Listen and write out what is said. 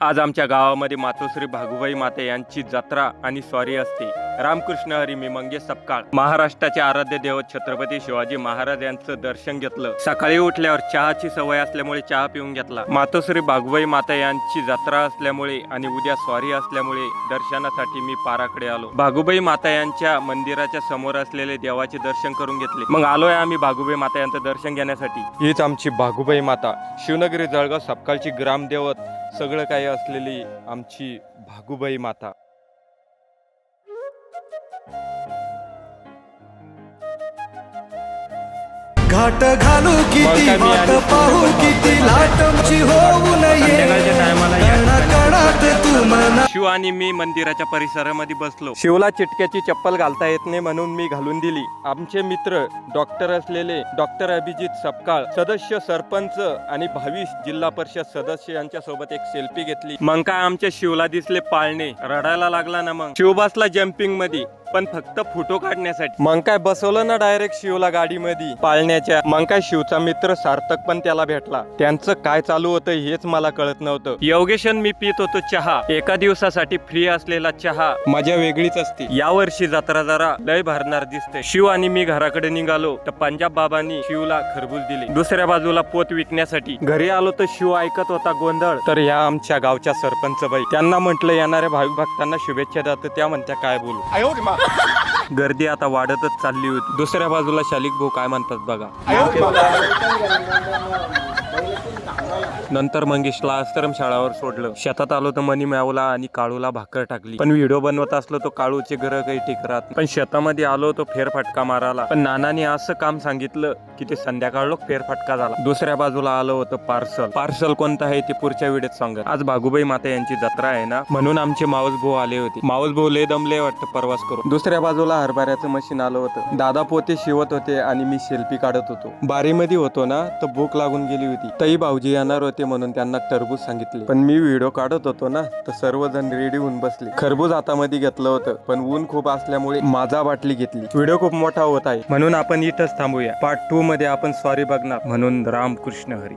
आज आमच्या गावामध्ये मातोश्री भागुबाई माते यांची जत्रा आणि स्वारी असते। रामकृष्ण हरी, मी मंगेश सपकाळ। महाराष्ट्राचे आराध्य दैवत छत्रपती शिवाजी महाराज यांचं दर्शन घेतलं। सकाळी उठल्यावर चहाची सवय असल्यामुळे चहा पिऊन घेतला। मातोश्री भागुबाई माता यांची जत्रा असल्यामुळे आणि उद्या स्वारी असल्यामुळे दर्शनासाठी मी पाराकडे आलो। भागुबाई माता यांच्या मंदिराच्या समोर असलेले देवाचे दर्शन करून घेतले। मग आलोय आम्ही भागुबाई माता यांचं दर्शन घेण्यासाठी। हीच आमची भागुबाई माता, शिवनगरी जळगाव सपकाळची ग्रामदेवत, सगळं काही असलेली आमची भागुबाई माता। घाट घालू किती वाट पाहू किती लाटमची होऊ नये कणात तू मना। शिव आणि मी मंदिराच्या परिसरामध्ये बसलो। शिवला चिटक्याची चप्पल घालता येत नाही म्हणून मी घालून दिली। आमचे मित्र डॉक्टर असलेले डॉक्टर अभिजित सपकाळ, सदस्य सरपंच आणि 22 जिल्हा परिषद सदस्य यांच्या सोबत एक सेल्फी घेतली। मग काय आमच्या शिवला दिसले पाळणे, रडायला लागला ना। मग शिव बसला जम्पिंग मध्ये, पण फक्त फोटो काढण्यासाठी। मग काय बसवलं ना डायरेक्ट शिवला गाडीमध्ये पाळण्याच्या। मग काय शिवचा मित्र सार्थक पण त्याला भेटला। त्यांचं काय चालू होतं हेच मला कळत नव्हतं। योगेशन मी पित होतो चहा, एका दिवसासाठी फ्री असलेला चहा मजा वेगळीच असते। या वर्षी जत्रा जरा लय भरणार दिसते। शिव आणि मी घराकडे निघालो तर पंजाब बाबांनी शिवला खरबूज दिले। दुसऱ्या बाजूला पोत विकण्यासाठी घरी आलो तर शिव ऐकत होता गोंधळ। तर या आमच्या गावच्या सरपंच बाई, त्यांना म्हटलं येणाऱ्या भाविक भक्तांना शुभेच्छा देतो। त्या म्हणत्या काय बोलू। गर्दी आता वाढतच चालली होती। दुसऱ्या बाजूला शालिक भाऊ काय म्हणतात बघा। नंतर मंगेशला आश्रम शाळावर सोडलं। शेतात आलो तर मनी मॅवला आणि काळूला भाकर टाकली। पण व्हिडिओ बनवत असलो तो काळूचे घर काही ठीक राहत। पण शेतामध्ये आलो तो फेरफटका मारायला। पण नानाने असं काम सांगितलं की ते संध्याकाळ लोक फेरफटका झाला। दुसऱ्या बाजूला आलो होतं पार्सल कोणतं आहे ते पुढच्या व्हिडिओत सांगत। आज भागुबाई माता यांची जत्रा आहे ना, म्हणून आमचे मावस भाऊ आले होते। मावस भाऊ लय दमले वाटतं प्रवास करून। दुसऱ्या बाजूला हरभऱ्याचं मशीन आलं होतं। दादा पोते शिवत होते आणि मी सेल्फी काढत होतो। बारीमध्ये होतो ना तर भूक लागून गेली होती। तई भाऊजी येणार होते म्हणून त्यांना टरबूज सांगितले। पण मी व्हिडिओ काढत होतो ना तर सर्वजण रेडी होऊन बसले। खरबूज हातामध्ये घेतलं होतं, पण ऊन खूप असल्यामुळे माझा बाटली घेतली। व्हिडिओ खूप मोठा होत आहे म्हणून आपण इथंच थांबूया। पार्ट 2 मध्ये आपण स्वारी बघणार। म्हणून रामकृष्ण हरी।